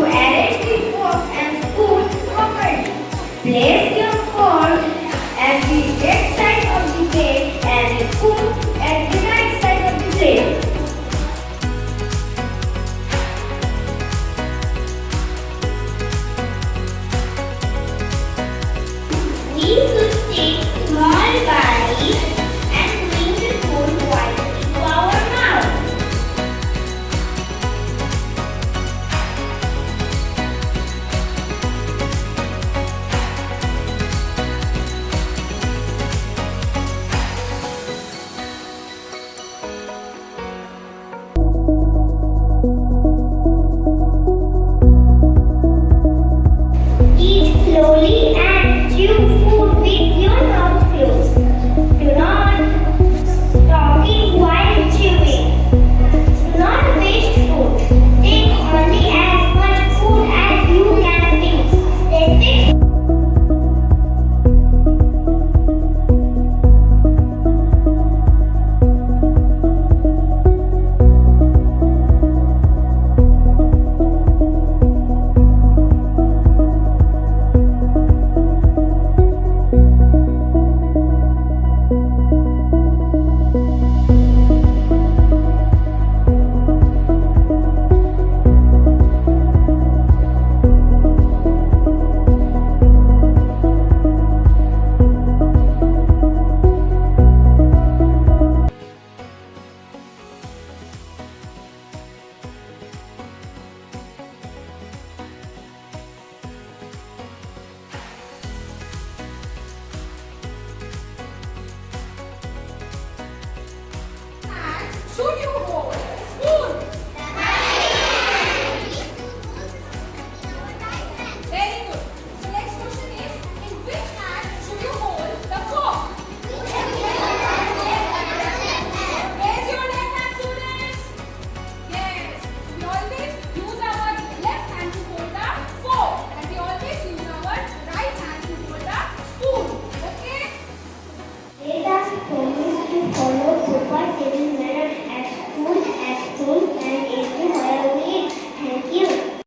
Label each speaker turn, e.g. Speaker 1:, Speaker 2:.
Speaker 1: To arrange the fork and spoon properly, place your fork at the left side of the plate and the spoon at the right side of the plate. We should take